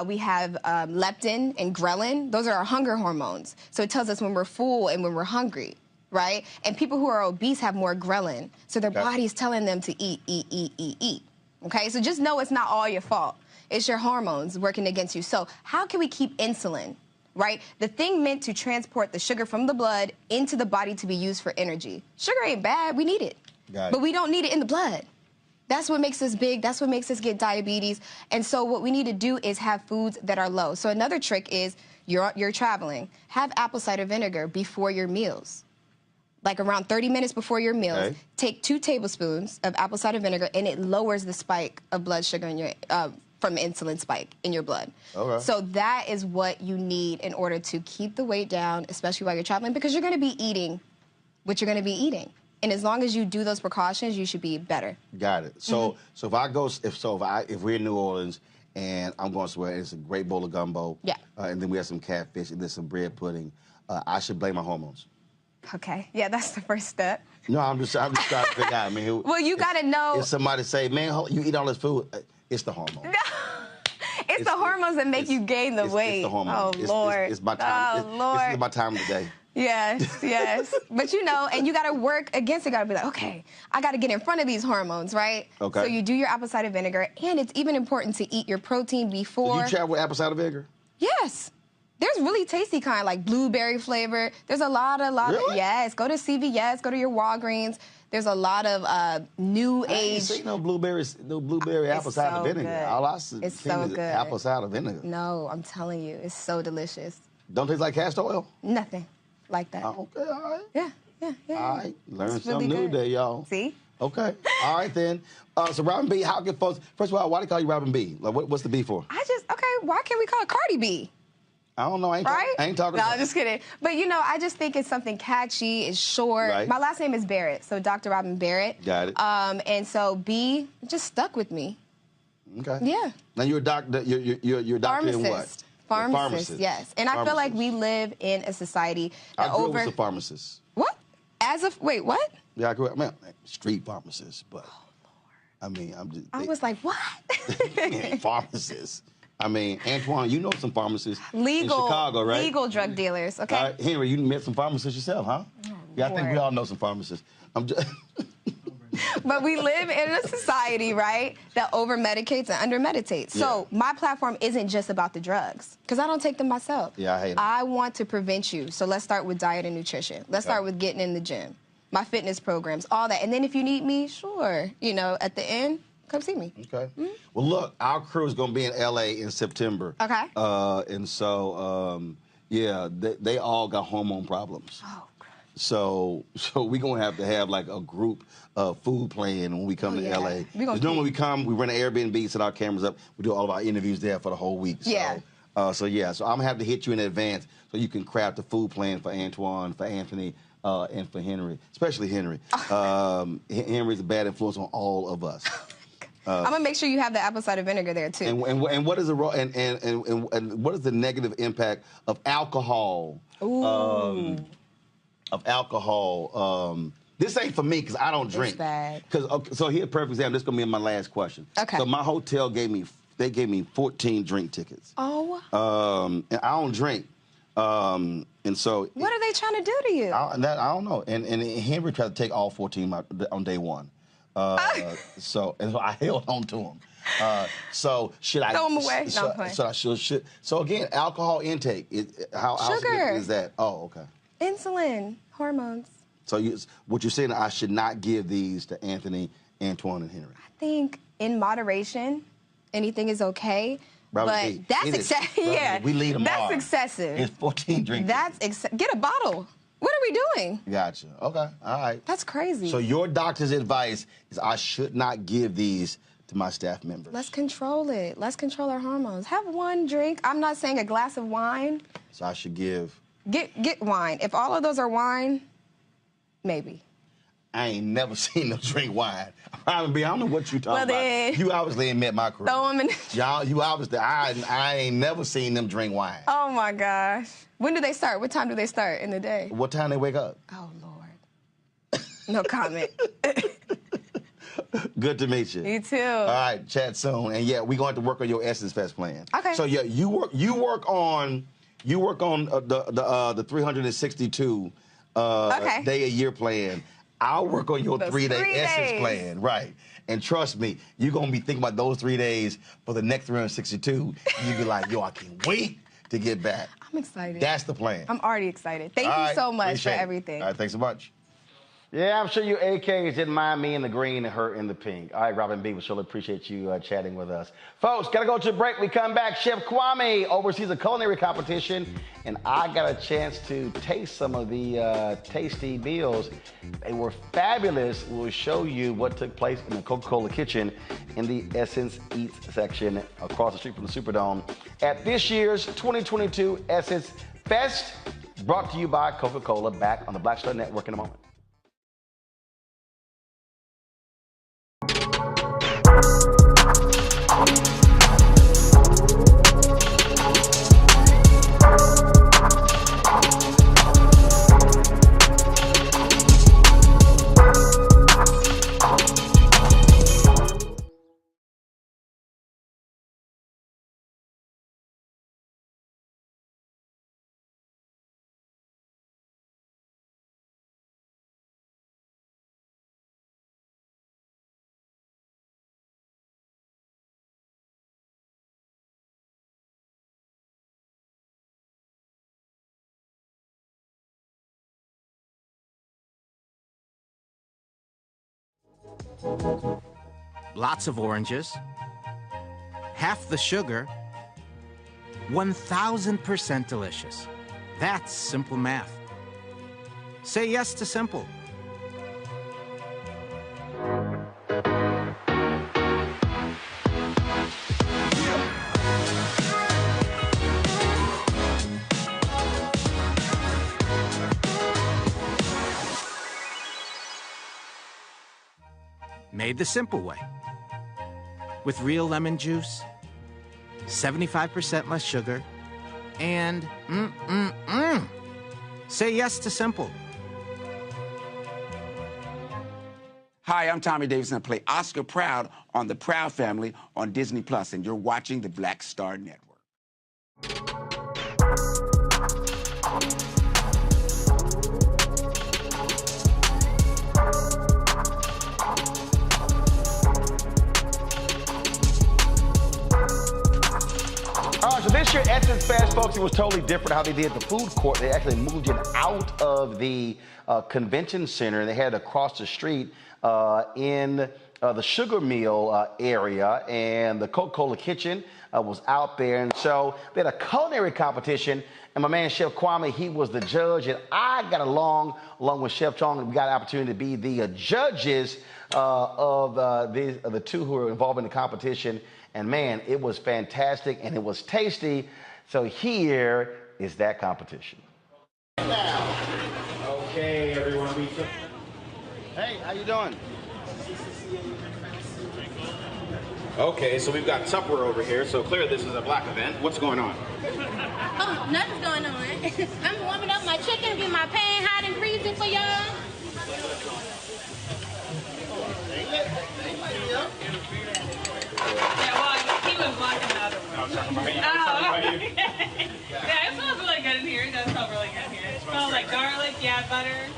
We have leptin and ghrelin. Those are our hunger hormones. So it tells us when we're full and when we're hungry, right? And people who are obese have more ghrelin. So their body's telling them to eat, eat, eat, eat, eat. Okay? So just know it's not all your fault. It's your hormones working against you. So how can we keep insulin? Right? The thing meant to transport the sugar from the blood into the body to be used for energy. Sugar ain't bad. We need it. But we don't need it in the blood. That's what makes us big. That's what makes us get diabetes. And so what we need to do is have foods that are low. So another trick is you're traveling. Have apple cider vinegar before your meals. Like around 30 minutes before your meals. Take 2 tablespoons of apple cider vinegar, and it lowers the spike of blood sugar in your from insulin spike in your blood. So that is what you need in order to keep the weight down, especially while you're traveling, because you're going to be eating what you're going to be eating. And as long as you do those precautions, you should be better. Got it. So if I go, if we're in New Orleans and I'm going somewhere, it's a great bowl of gumbo. And then we have some catfish and then some bread pudding. I should blame my hormones. Okay. Yeah, that's the first step. No, I'm just trying to figure out. I mean, well, you got to know. If somebody say, man, you eat all this food, it's the hormones. It's the hormones that make you gain the weight. It's the hormones. Oh, Lord. It's my time. Oh, Lord. This is my time of the day. Yes, yes. But you know, and you got to work against it. You got to be like, okay, I got to get in front of these hormones, right? Okay. So you do your apple cider vinegar, and it's even important to eat your protein before. Do you travel with apple cider vinegar? Yes. There's really tasty kind, like blueberry flavor. There's a lot of, yes. Go to CVS, go to your Walgreens. There's a lot of new age. I ain't seen no blueberry apple cider vinegar. Good. All I see it's so is good. apple cider vinegar. No, I'm telling you, it's so delicious. Don't taste like castor oil? Nothing like that. Okay, all right. Yeah. All right, learn It's something really new good. today, y'all. See? Okay, all right then. So Robin B, how can folks? First of all, why do they call you Robin B? Like, what's the B for? Why can't we call it Cardi B? I don't know. I ain't talking. No, I'm just kidding. But you know, I just think it's something catchy. It's short. Right. My last name is Barrett, so Dr. Robin Barrett. Got it. And so B just stuck with me. Okay. Yeah. Now you're a doctor. You're a doctor in what? Pharmacist. Yes. And I feel like we live in a society that I grew up with a pharmacist. What? Wait, what? Yeah, I grew up. Man, street pharmacist, but I mean, I was like, what? Pharmacist. I mean, Antoine, you know some pharmacists in Legal Chicago, right? Legal drug dealers. Okay. Henry, you met some pharmacists yourself, huh? Yeah, I think we all know some pharmacists. I'm just. But we live in a society, right, that over-medicates and under-meditates. So my platform isn't just about the drugs, because I don't take them myself. Yeah, I hate them. I want to prevent you. So let's start with diet and nutrition. Let's start with getting in the gym, my fitness programs, all that. And then if you need me, sure, you know, at the end, come see me. Okay. Well, look, our crew is going to be in L.A. in September. Okay. And so, they all got hormone problems. Oh. So we're going to have like a group food plan when we come to LA. Because normally we come, we rent an Airbnb, set our cameras up, we do all of our interviews there for the whole week. So, so I'm going to have to hit you in advance so you can craft a food plan for Antoine, for Anthony, and for Henry, especially Henry. Henry's a bad influence on all of us. I'm gonna make sure you have the apple cider vinegar there too. And what is and what is the negative impact of alcohol? This ain't for me because I don't drink. It's bad. So here's a perfect example. This is gonna be my last question. Okay. So my hotel gave me 14 drink tickets. Oh. And I don't drink. And so what are they trying to do to you? I don't know. And Henry tried to take all 14 on day one. So I held on to him. So should I throw them away? So again, alcohol intake. How significant is that? Oh, okay. Insulin, hormones. So what you're saying, I should not give these to Anthony, Antoine, and Henry? I think in moderation, anything is okay. But that's excessive. Yeah, we lead them that's on. excessive. It's 14 drinks. Get a bottle. What are we doing? Gotcha. Okay. All right. That's crazy. So your doctor's advice is I should not give these to my staff members. Let's control it. Let's control our hormones. Have one drink. I'm not saying a glass of wine. So I should give. Get wine. If all of those are wine, maybe. I ain't never seen them drink wine. I don't know what you talking about. You obviously ain't met my crew. Throw them in. Y'all, you obviously, I ain't never seen them drink wine. Oh my gosh. When do they start? What time do they start in the day? What time they wake up? Oh Lord. No comment. Good to meet you. You too. All right, chat soon. And yeah, we're going to work on your Essence Fest plan. Okay. So yeah, you work on the 362 day a year plan. I'll work on your 3-day Essence plan, right? And trust me, you're gonna be thinking about those 3 days for the next 362. You'll be like, yo, I can't wait to get back. I'm excited. That's the plan. I'm already excited. Thank you so much for everything. All right, thanks so much. Yeah, I'm sure you AKs didn't mind me in the green and her in the pink. All right, Robin B, we surely appreciate you chatting with us. Folks, got to go to a break. We come back. Chef Kwame oversees a culinary competition, and I got a chance to taste some of the tasty meals. They were fabulous. We'll show you what took place in the Coca-Cola kitchen in the Essence Eats section across the street from the Superdome at this year's 2022 Essence Fest, brought to you by Coca-Cola, back on the Black Star Network in a moment. Lots of oranges, half the sugar, 1000% delicious. That's simple math. Say yes to simple. Made the simple way. With real lemon juice, 75% less sugar, and say yes to simple. Hi, I'm Tommy Davis, and I play Oscar Proud on The Proud Family on Disney+, and you're watching the Black Star Network. All right, so this year, Essence Fest, folks, it was totally different how they did the food court. They actually moved it out of the convention center. They had it across the street in the Sugar Mill area, and the Coca-Cola kitchen was out there. And so they had a culinary competition, and my man, Chef Kwame, he was the judge, and I got along with Chef Chong, and we got an opportunity to be the judges of the two who were involved in the competition. And man, it was fantastic and it was tasty. So here is that competition. Now, okay, everyone. Hey, how you doing? Okay, so we've got Tupperware over here, so clearly this is a black event. What's going on? Oh, nothing's going on. I'm warming up my chicken, getting my pan hot and freezing for y'all. Yeah, well, he was blocking the other one. Yeah, it smells really good in here. It does smell really good in here. It smells like garlic, yeah, butter.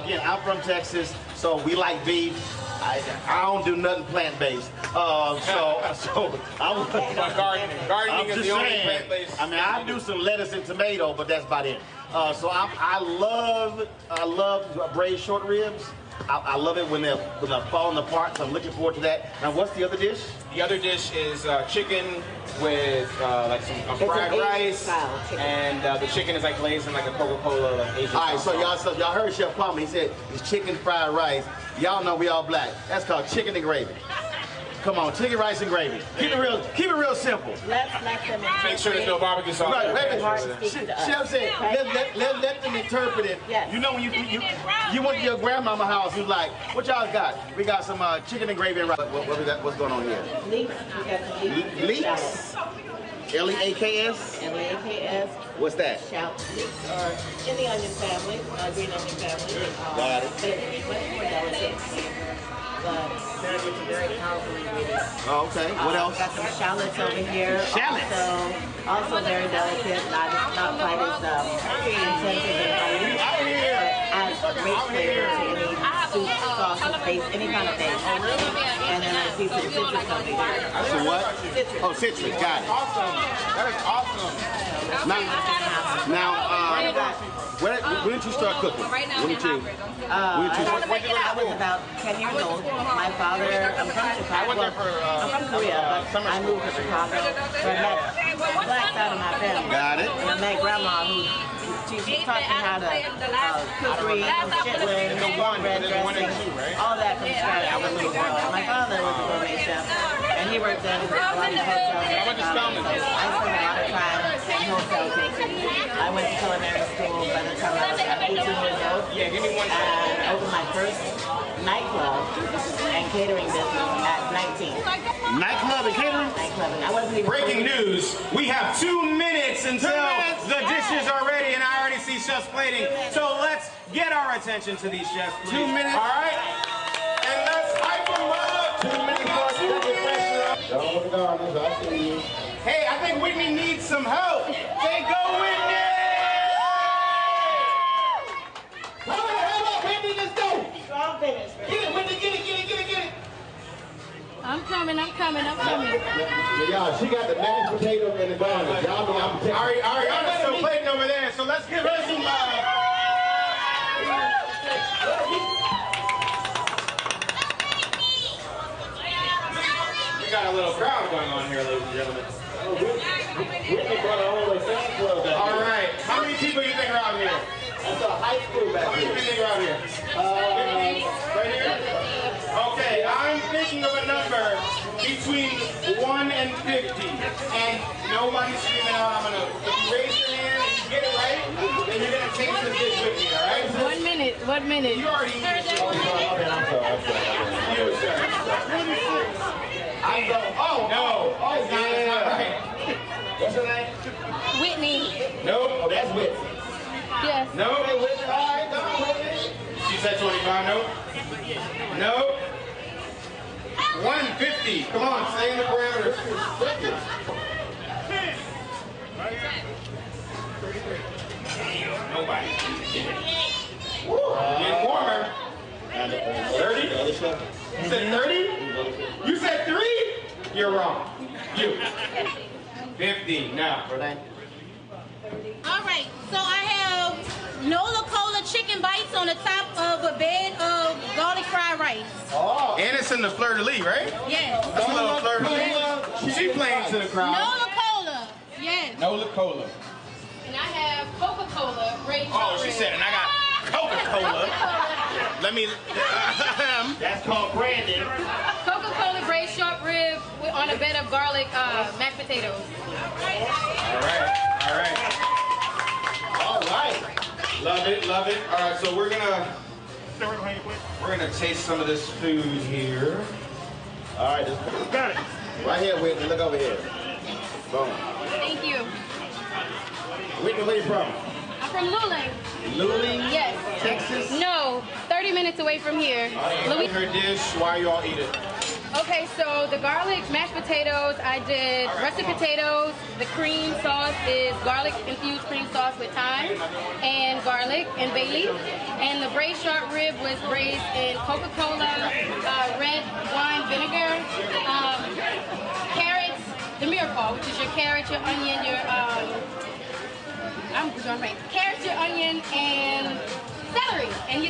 Again, I'm from Texas, so we like beef. I don't do nothing plant-based. So gardening is the only plant-based. I mean, I do some lettuce and tomato, but that's about it. So I love braised short ribs. I love it when they're falling apart, so I'm looking forward to that. Now, what's the other dish? The other dish is chicken with like some fried rice, and the chicken is like glazed in like a Coca-Cola like Asian. All right, so y'all heard Chef Kwame. He said it's chicken fried rice. Y'all know we all black. That's called chicken and gravy. Come on, chicken, rice, and gravy. Keep it real simple. Let's let them Make sure there's no barbecue sauce. Right, wait a Hard to minute. speak to us. Chef said, let them interpret it. Yes. You know when you went to your grandmama's house, you was like, what y'all got? We got some chicken and gravy and rice. What we got? What's going on here? Leeks. We got some leeks. Leeks? L-E-A-K-S? L-E-A-K-S. What's that? Shout leeks are in the onion family, green onion family. Got it. They're much more delicate. But very rich and very powerful ingredients. Oh, okay. What else? Got some shallots over here. Shallots? Also very delicate, not quite as intensive and highly, but adds great flavor to any soup, sauce, base, any kind of base. And then I see some citrus over here. So what? Citrus. Oh, citrus. Got it. Awesome. That is awesome. Now, when did you start cooking? When did you? I was about 10 years old. My father, I'm from Chicago. I'm from Korea, but I moved to Chicago. So I met black side of my family. Got it. And I met grandma who she taught me how to cookery, chitlins, red dressing, all that from scratch. I was a little girl. My father was a gourmet chef, and he worked in a lot of hotels in Chicago. So I spent a lot of time in hotels. I went to culinary school by the time I was about 18 years old. Yeah, give me one second. And I opened my first nightclub and catering business at 19. Nightclub and catering? Nightclub. And I wasn't even Breaking news, we have 2 minutes until the dishes are ready, and I already see chefs plating. So let's get our attention to these chefs, please. 2 minutes. All right? And let's hype them up. 2 minutes for us to get pressure up. Don't look at this. I see you. Hey, I think Whitney needs some help. Say go, Whitney! Whitney, let's go. Strong finish. Get it, Whitney, get it. I'm coming. Y'all, she got the mashed potato and the garlic. Y'all know I'm taking. Ariana's still plating over there, so let's give her some We got a little crowd going on here, ladies and gentlemen. Whitney brought her whole fan club back. All right. How many people you think are out here? That's a high school back How many here. people you think are out here? 50? Right here? Okay, I'm thinking of a number between 1 and 50. And nobody's screaming out. If you raise your hand and you get it right, then you're going to taste the dish with me, all right? 1 minute. 1 minute. You already eat it. I'm sorry. You, sir. I go, No. Oh, It's not right. What's her name? Whitney. Nope. Oh, that's Whitney. Yes. No. Whitney, all right, come on, Whitney. She said 25. Nope. Nope. 150. Come on, stay in the parameters. Nobody. Getting warmer. 30? You said 30? You said 3? You're wrong. You. 50. Now. All right. So I have Nola Cola chicken bites on the top of a bed of garlic fried rice. Oh. And it's in the fleur-de-lis, right? Yes. That's a little fleur-de-lis. She playing to the crowd. Nola Cola. Yes. Nola Cola. And I have Coca-Cola. Oh, she said, and I got Coca-Cola. Let me. That's called branding. Coca-Cola braised short rib on a bed of garlic mashed potatoes. All right. Love it. All right, so we're gonna taste some of this food here. All right, got it. Right here, Whitney. Look over here. Boom. Thank you. Whitney, where you from? I'm from Luling. Luling? Yes. Texas? No, 30 minutes away from here. Her dish. Why you all eat it? Okay, so the garlic mashed potatoes, I did russet potatoes. The cream sauce is garlic infused cream sauce with thyme and garlic and bay leaf. And the braised short rib was braised in Coca-Cola, red wine vinegar, carrots, the miracle, which is your carrot, your onion, your I'm doing right. Carrots, your onion, and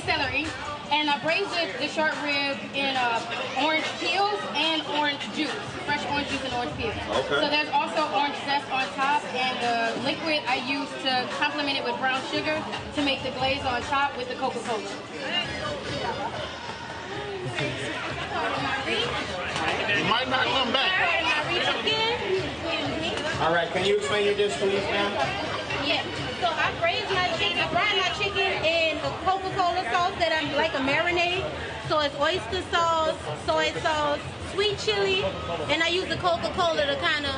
celery. And I braised the short rib in orange peels and orange juice, fresh orange juice and orange peels. Okay. So there's also orange zest on top, and the liquid I use to complement it with brown sugar to make the glaze on top with the Coca-Cola. My might not come back. All right, can you explain your dish, please, ma'am? Yeah. So I braise my chicken. I fry my chicken in a Coca-Cola sauce that I'm like a marinade. So it's oyster sauce, soy sauce, sweet chili, and I use the Coca-Cola to kind of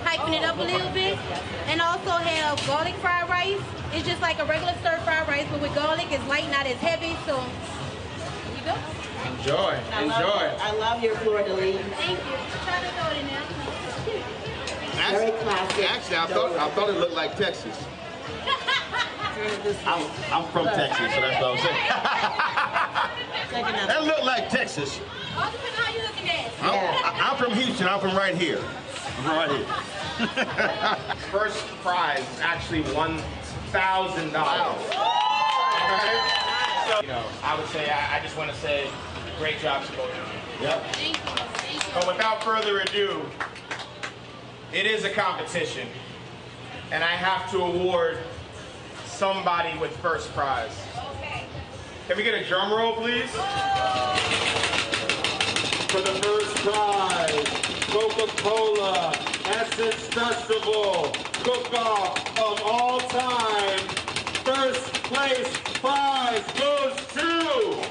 heighten it up a little bit. And also have garlic fried rice. It's just like a regular stir-fried rice, but with garlic, it's light, not as heavy. So there you go. Enjoy. I love your fleur de lis. Thank you. Try to throw it in there. Very classic. Actually, I thought it looked like Texas. I'm from Texas, so that's what I'm saying. That looked like Texas. All depends on how you looking at it. I'm from Houston. I'm from right here. I'm from right here. First prize is actually $1,000. Wow. So, I would say, I just want to say, great job to both of you. Yep. Thank you. But without further ado, it is a competition, and I have to award somebody with first prize. Okay. Can we get a drum roll, please? For the first prize, Coca-Cola Essence Festival Cook-Off of all time. First place prize goes to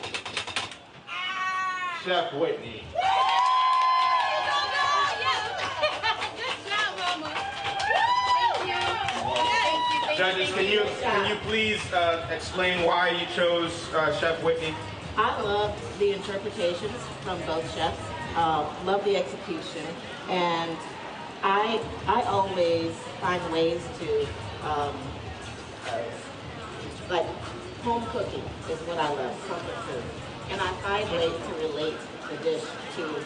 Chef Whitney. Judges, can you please explain why you chose Chef Whitney? I love the interpretations from both chefs. Love the execution, and I always find ways to like home cooking is what I love, comfort food, and I find ways to relate the dish to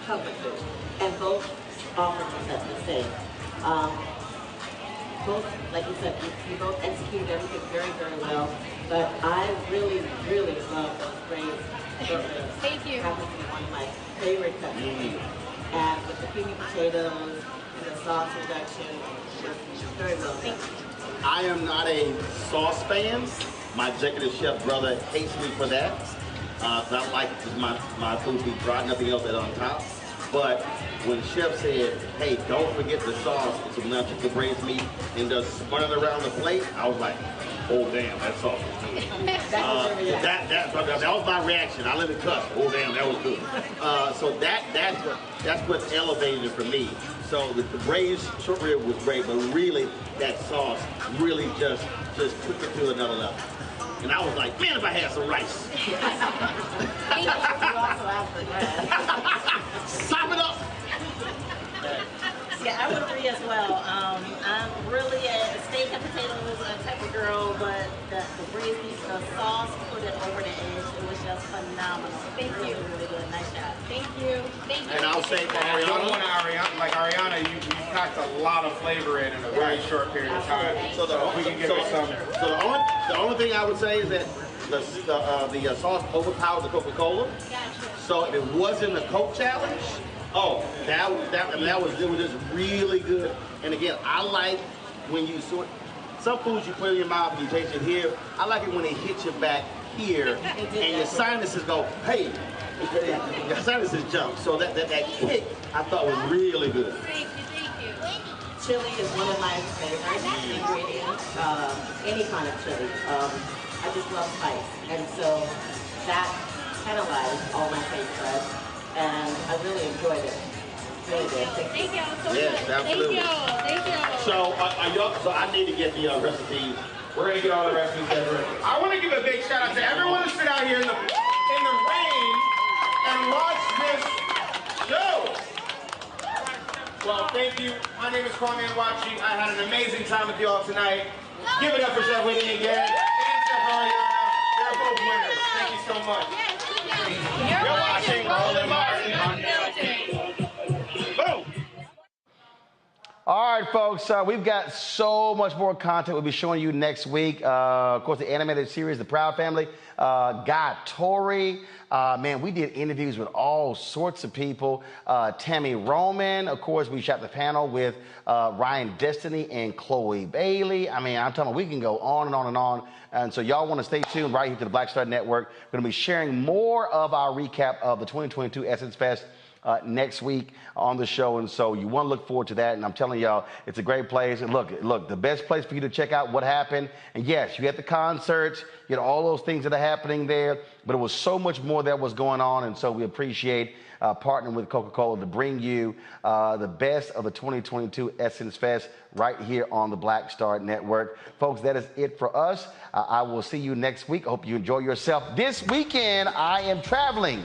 comfort food, and both offer the same. Both, like you said, you both executed everything very, very well. But I really, really love those braised burgers. Thank you. Happens to be one of my favorite cuts of meat. And with the creamy potatoes and the sauce reduction, just very well done. I am not a sauce fan. My executive chef brother hates me for that. I like my food to be dry, nothing else on top. But when Chef said, hey, don't forget the sauce, so now you can braise meat and just spun it around the plate, I was like, oh damn, that sauce was good. That was my reaction. I let it cuss. Oh damn, that was good. So that's what elevated it for me. So the braised short rib was great, but really that sauce really just took it to another level. And I was like, man, if I had some rice. Sop it up. Yeah, I would agree as well. I'm really a steak and potatoes type of girl, but the braised meat, the sauce put it over the edge. It was just phenomenal. Thank you. Really good. Nice job. Thank you. Thank you. And I'll say for Ariana, you packed a lot of flavor in a very short period of time. So we can give it some. So the only thing I would say is that the sauce overpowered the Coca-Cola. So if it wasn't a Coke challenge, it was just really good. And again, I like when you some foods you put in your mouth and you taste it here. I like it when it hits you back here and your sinuses go, hey, your sinuses jump. So that kick I thought was really good. Thank you. Chili is one of my favorite ingredients. Any kind of chili. I just love spice, and so that catalyzed all my taste buds, and I really enjoyed it. Really did. Thank y'all so much. Yes, absolutely. Thank y'all. So I need to get the recipe. We're gonna get all the recipes. I want to give a big shout out to everyone who stood out here in the rain and watched this show. Well, thank you. My name is Kwame Watching. I had an amazing time with you all tonight. Give it up for Chef Whitney again. And Chef Ariana. They're both winners. Thank you so much. You're watching Roland Martin on Boom! All right, folks, we've got so much more content we'll be showing you next week. Of course, the animated series, The Proud Family, Guy Torrey. Man, we did interviews with all sorts of people. Tammy Roman, of course, we shot the panel with Ryan Destiny and Chloe Bailey. I mean, I'm telling you, we can go on and on and on. And so y'all want to stay tuned right here to the Black Star Network. We're going to be sharing more of our recap of the 2022 Essence Fest next week on the show. And so you want to look forward to that. And I'm telling y'all, it's a great place. And look, the best place for you to check out what happened. And yes, you had the concerts, you had all those things that are happening there, but it was so much more that was going on. And so we appreciate partnering with Coca-Cola to bring you the best of the 2022 Essence Fest right here on the Black Star Network. Folks, that is it for us. I will see you next week. I hope you enjoy yourself. This weekend, I am traveling.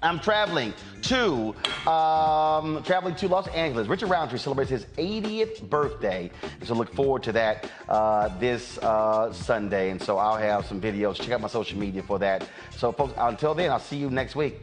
I'm traveling to Los Angeles. Richard Roundtree celebrates his 80th birthday. So look forward to that this Sunday. And so I'll have some videos. Check out my social media for that. So folks, until then, I'll see you next week.